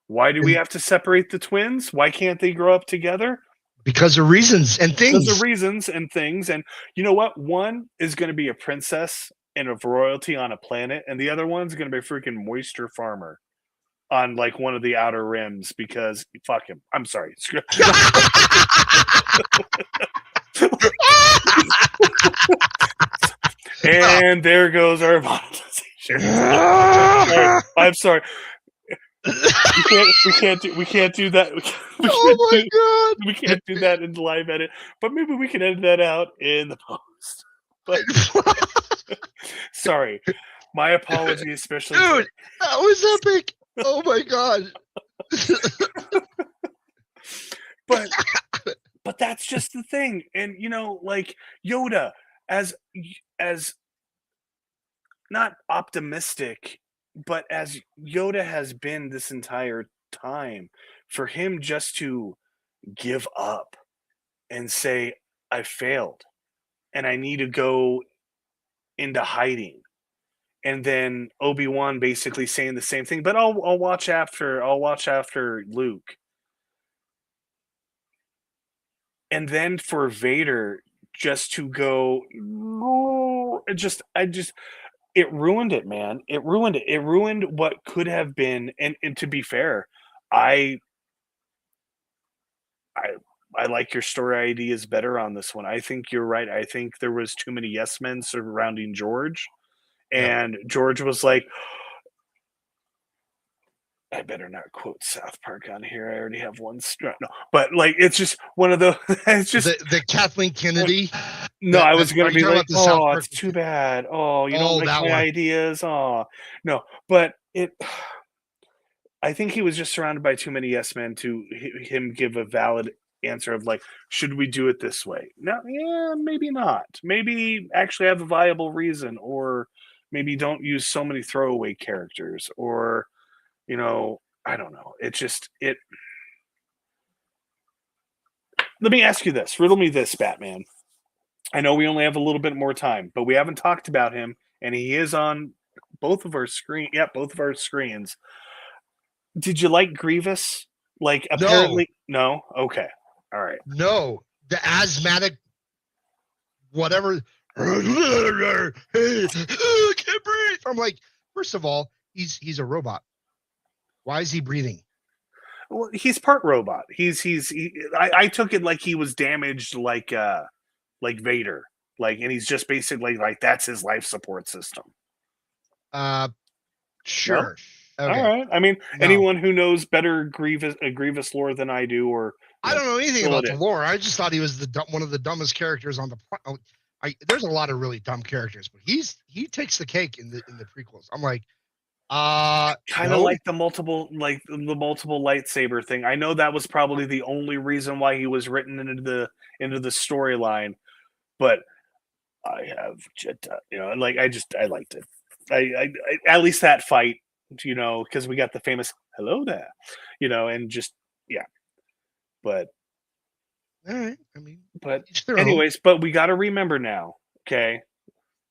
Why do we And have to separate the twins? Why can't they grow up together? because of reasons and Because of things. reasons and things. And you know what? One is going to be a princess and a royalty on a planet, and the other one's going to be a freaking moisture farmer on like one of the outer rims because fuck him. I'm sorry. And there goes our monetization. I'm sorry. We can't do that. Oh my god. We can't do that in the live edit, but maybe we can edit that out in the post. But sorry, my apology, especially Dude, that was epic. Oh my god. but that's just the thing, and like Yoda, as not optimistic, but as Yoda has been this entire time, for him just to give up and say, I failed and I need to go into hiding. And then Obi-Wan basically saying the same thing, but I'll watch after Luke. And then for Vader just to go it ruined it, man. It ruined it. It ruined what could have been. And to be fair, I I I like your story ideas better on this one. I think you're right. I think there was too many yes men surrounding George, Yep. and George was like, I better not quote South Park on here. I already have one. No, but like, it's just one of the. It's just The Kathleen Kennedy. no. I was Are gonna you be talking like, about the South oh, Park? it's too bad. Oh, you don't Oh, like that my one. ideas. Oh, no. But it. I think he was just surrounded by too many yes men to him give a valid answer of like, should we do it this way? No, yeah, maybe not. Maybe actually have a viable reason, or maybe don't use so many throwaway characters, or I don't know. It just it. Let me ask you this. Riddle me this, Batman. I know we only have a little bit more time, but we haven't talked about him, and he is on both of our screen. Yeah, both of our screens. Did you like Grievous? Like, No, apparently, no. Okay, all right. no, the asthmatic whatever. I can't breathe. I'm like, first of all, he's a robot. Why is he breathing? Well, he's part robot. I took it like he was damaged, like Vader, like, and he's just basically like that's his life support system. Uh, No. sure. All Okay. right. I mean, No, anyone who knows better Grievous lore than I do, or I don't know anything fill about it the in. lore. I just thought he was one of the dumbest characters on the. There's a lot of really dumb characters, but he takes the cake in the prequels. I'm like, Kind of no. like the multiple lightsaber thing. I know that was probably the only reason why he was written into the storyline, but I have Jedi, like I liked it. At least that fight, because we got the famous "Hello there," and just yeah. But All right. I mean, but each their own. anyways, but we got to remember now, okay?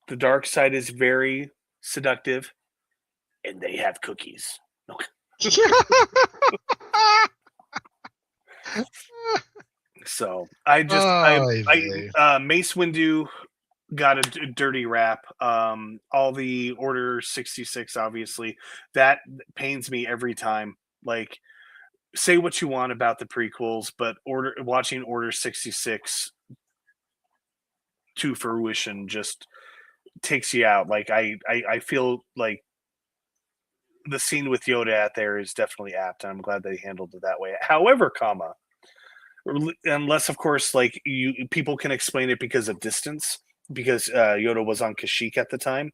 The dark side is very seductive, and they have cookies. So I just Oy vey. Mace Windu got a dirty rap. All the Order 66, obviously, that pains me every time. Like, say what you want about the prequels, but watching Order 66 to fruition just takes you out. Like, I feel like the scene with Yoda out there is definitely apt, and I'm glad they handled it that way. However, unless of course, like, people can explain it because of distance, because Yoda was on Kashyyyk at the time,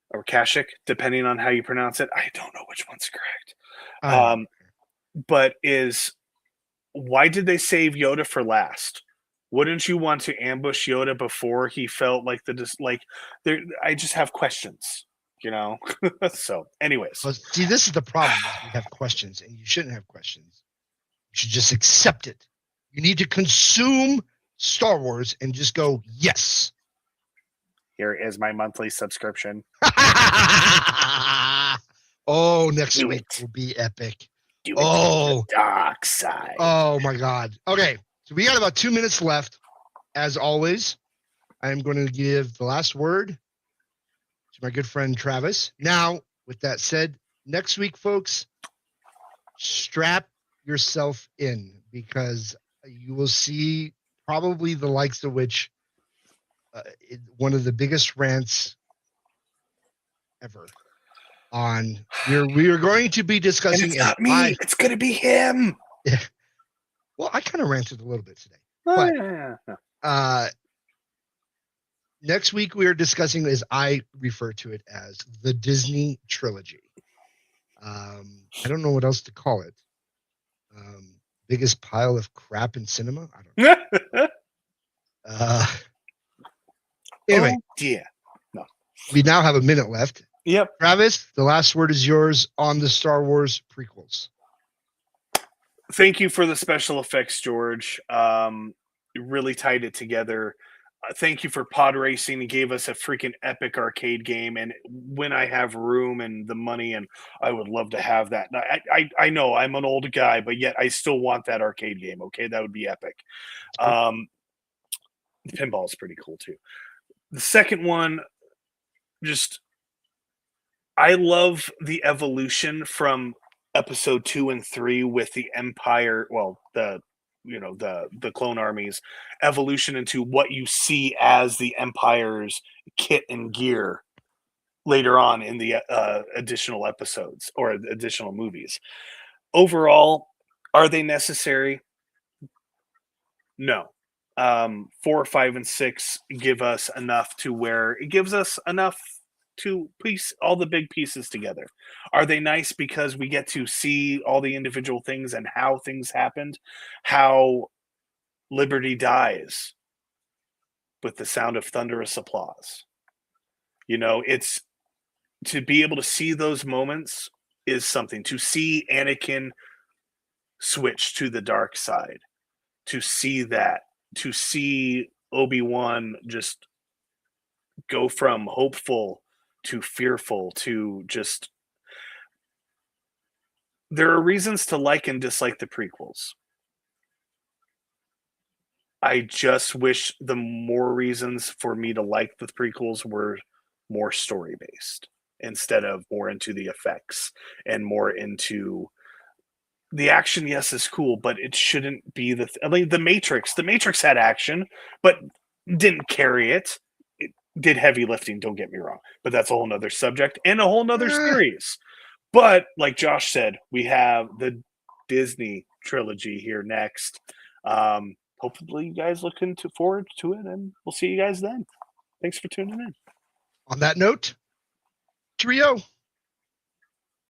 or Kashyyyk, depending on how you pronounce it. I don't know which one's correct. I don't. Um, but why did they save Yoda for last? Wouldn't you want to ambush Yoda before he felt like there? I just have questions. So, anyways, Well, see, this is the problem: is we have questions, and you shouldn't have questions. You should just accept it. You need to consume Star Wars and just go yes. here is my monthly subscription. Oh, next Do week it. will be epic. Do it to Oh, the dark side. oh my God. Okay, so we got about 2 minutes left. As always, I am going to give the last word to my good friend Travis. Now, with that said, next week, folks, strap yourself in, because you will see probably the likes of which one of the biggest rants ever on. We are going to be And discussing it's not me. It's going to be him. Well, I kind of ranted a little bit today, Oh, but yeah. next week we are discussing, as I refer to it as, the Disney trilogy. I don't know what else to call it. Biggest pile of crap in cinema. I don't know. Anyway, oh dear. No. we now have a minute left. Yep. Travis, the last word is yours on the Star Wars prequels. Thank you for the special effects, George. You really tied it together. Thank you for pod racing. He gave us a freaking epic arcade game, and when I have room and the money, and I would love to have that. I know I'm an old guy, but yet I still want that arcade game. Okay, that would be epic. The pinball is pretty cool too. The second one, just I love the evolution from episode 2 and 3 with the Empire. Well, the clone armies evolution into what you see as the Empire's kit and gear later on in the additional episodes or additional movies. Overall, are they necessary? No. 4, 5, and 6 give us enough to where it gives us enough to piece all the big pieces together. Are they nice because we get to see all the individual things and how things happened? How Liberty dies with the sound of thunderous applause. You know, it's to be able to see those moments is something. To see Anakin switch to the dark side, to see that, to see Obi-Wan just go from hopeful to fearful to just there are reasons to like and dislike the prequels. I just wish the more reasons for me to like the prequels were more story based instead of more into the effects and more into the action. Yes, is cool, but it shouldn't be I mean, the Matrix. The Matrix had action, but didn't carry it. It did heavy lifting. Don't get me wrong, but that's a whole nother subject and a whole nother Eh, series. But like Josh said, we have the Disney trilogy here next. Hopefully, you guys looking forward to it, and we'll see you guys then. Thanks for tuning in. on that note, cheerio.